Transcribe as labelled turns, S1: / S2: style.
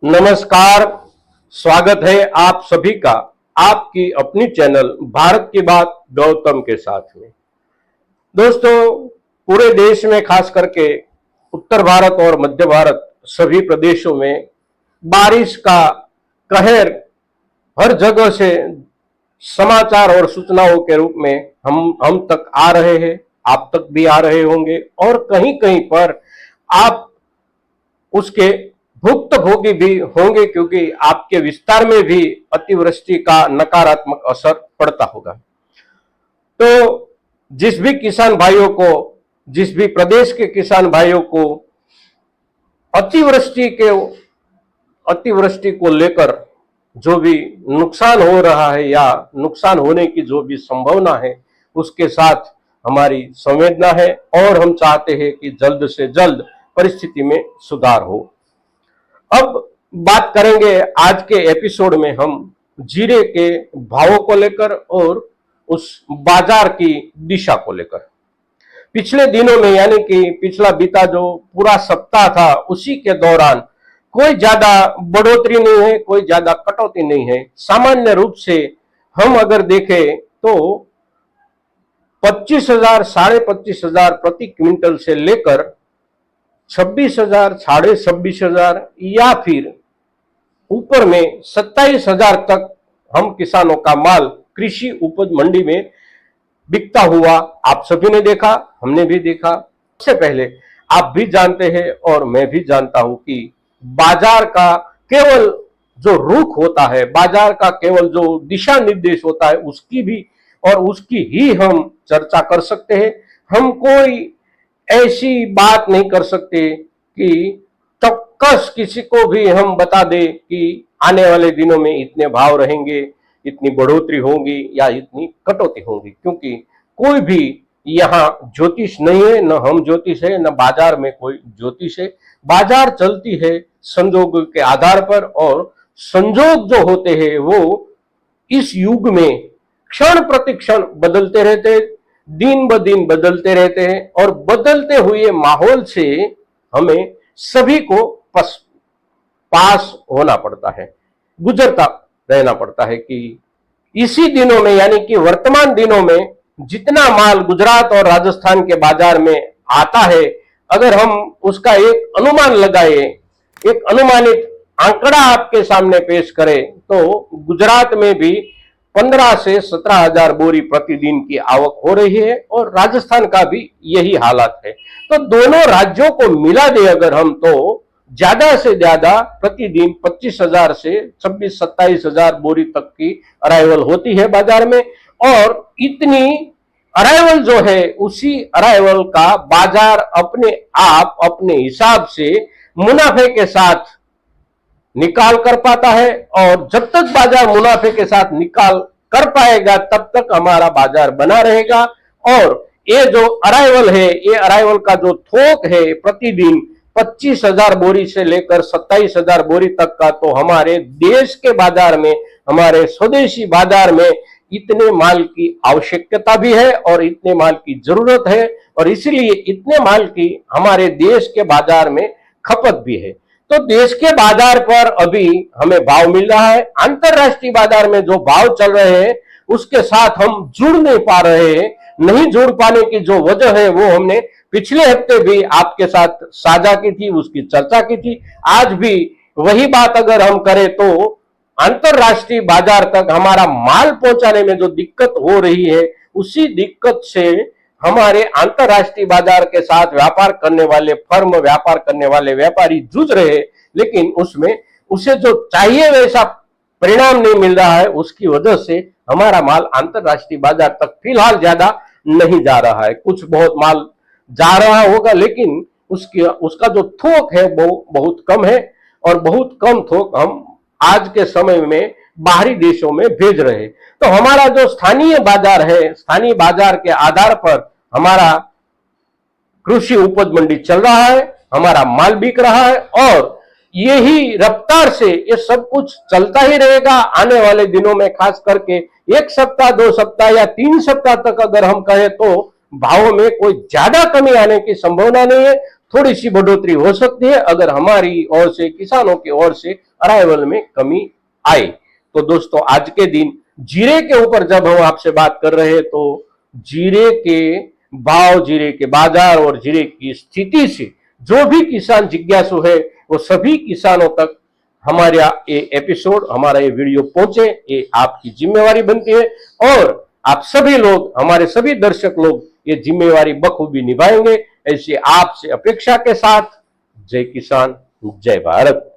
S1: नमस्कार। स्वागत है आप सभी का आपकी अपनी चैनल भारत की बात गौतम के साथ में। दोस्तों, पूरे देश में खास करके उत्तर भारत और मध्य भारत सभी प्रदेशों में बारिश का कहर हर जगह से समाचार और सूचनाओं के रूप में हम तक आ रहे हैं, आप तक भी आ रहे होंगे और कहीं कहीं पर आप उसके भुक्तभोगी भी होंगे, क्योंकि आपके विस्तार में भी अतिवृष्टि का नकारात्मक असर पड़ता होगा। तो जिस भी किसान भाइयों को, जिस भी प्रदेश के किसान भाइयों को अतिवृष्टि को लेकर जो भी नुकसान हो रहा है या नुकसान होने की जो भी संभावना है, उसके साथ हमारी संवेदना है और हम चाहते हैं कि जल्द से जल्द परिस्थिति में सुधार हो। अब बात करेंगे आज के एपिसोड में हम जीरे के भावों को लेकर और उस बाजार की दिशा को लेकर। पिछले दिनों में यानी कि पिछला बीता जो पूरा सप्ताह था, उसी के दौरान कोई ज्यादा बढ़ोतरी नहीं है, कोई ज्यादा कटौती नहीं है। सामान्य रूप से हम अगर देखें तो 25,000, 25,500 प्रति क्विंटल से लेकर 26,000, 26,500 या फिर ऊपर में 27,000 तक हम किसानों का माल कृषि उपज मंडी में बिकता हुआ आप सभी ने देखा, हमने भी देखा। सबसे पहले आप भी जानते हैं और मैं भी जानता हूं कि बाजार का केवल जो रुख होता है, बाजार का केवल जो दिशा निर्देश होता है, उसकी भी और उसकी ही हम चर्चा कर सकते हैं। हम कोई ऐसी बात नहीं कर सकते कि चौक्कस किसी को भी हम बता दे कि आने वाले दिनों में इतने भाव रहेंगे, इतनी बढ़ोतरी होगी या इतनी कटौती होगी, क्योंकि कोई भी यहाँ ज्योतिष नहीं है, न हम ज्योतिष है, न बाजार में कोई ज्योतिष है। बाजार चलती है संजोग के आधार पर, और संजोग जो होते हैं वो इस युग में क्षण प्रति क्षण बदलते रहते हैं, दिन ब दिन बदलते रहते हैं, और बदलते हुए माहौल से हमें सभी को पास होना पड़ता है, गुजरता रहना पड़ता है। कि इसी दिनों में यानी कि वर्तमान दिनों में जितना माल गुजरात और राजस्थान के बाजार में आता है, अगर हम उसका एक अनुमान लगाए, एक अनुमानित आंकड़ा आपके सामने पेश करें, तो गुजरात में भी 15 से 17,000 बोरी प्रतिदिन की आवक हो रही है और राजस्थान का भी यही हालात है। तो दोनों राज्यों को मिला दे अगर हम, तो ज्यादा से ज्यादा प्रतिदिन 25,000 से 26-27,000 बोरी तक की अराइवल होती है बाजार में, और इतनी अराइवल जो है उसी अराइवल का बाजार अपने आप अपने हिसाब से मुनाफे के साथ निकाल कर पाता है। और जब तक बाजार मुनाफे के साथ निकाल कर पाएगा तब तक हमारा बाजार बना रहेगा। और ये जो अराइवल है, ये अराइवल का जो थोक है प्रतिदिन 25,000 बोरी से लेकर 27,000 बोरी तक का, तो हमारे देश के बाजार में, हमारे स्वदेशी बाजार में इतने माल की आवश्यकता भी है और इतने माल की जरूरत है, और इसलिए इतने माल की हमारे देश के बाजार में खपत भी है। तो देश के बाजार पर अभी हमें भाव मिल रहा है, अंतरराष्ट्रीय बाजार में जो भाव चल रहे हैं उसके साथ हम जुड़ नहीं पा रहे हैं। नहीं जुड़ पाने की जो वजह है वो हमने पिछले हफ्ते भी आपके साथ साझा की थी, उसकी चर्चा की थी। आज भी वही बात अगर हम करें तो अंतरराष्ट्रीय बाजार तक हमारा माल पहुंचाने में जो दिक्कत हो रही है, उसी दिक्कत से हमारे अंतरराष्ट्रीय बाजार के साथ व्यापार करने वाले फर्म, व्यापार करने वाले व्यापारी जूझ रहे हैं, लेकिन उसमें उसे जो चाहिए वैसा परिणाम नहीं मिल रहा है। उसकी वजह से हमारा माल अंतरराष्ट्रीय बाजार तक फिलहाल ज्यादा नहीं जा रहा है। कुछ बहुत माल जा रहा होगा, लेकिन उसका जो थोक है वो बहुत कम है, और बहुत कम थोक हम आज के समय में बाहरी देशों में भेज रहे हैं। तो हमारा जो स्थानीय बाजार है, स्थानीय बाजार के आधार पर हमारा कृषि उपज मंडी चल रहा है, हमारा माल बिक रहा है, और यही रफ्तार से ये सब कुछ चलता ही रहेगा आने वाले दिनों में। खास करके 1 सप्ताह, 2 सप्ताह या 3 सप्ताह तक अगर हम कहें तो भावों में कोई ज्यादा कमी आने की संभावना नहीं है। थोड़ी सी बढ़ोतरी हो सकती है अगर हमारी ओर से, किसानों की ओर से अराइवल में कमी आए। तो दोस्तों आज के दिन जीरे के ऊपर जब हम आपसे बात कर रहे हैं तो जीरे के भाव, जीरे के बाजार और जीरे की स्थिति से जो भी किसान जिज्ञासु है वो सभी किसानों तक हमारा ये एपिसोड, हमारा ये वीडियो पहुंचे, ये आपकी जिम्मेवारी बनती है और आप सभी लोग, हमारे सभी दर्शक लोग ये जिम्मेवारी बखूबी निभाएंगे, ऐसी आपसे अपेक्षा के साथ। जय किसान, जय भारत।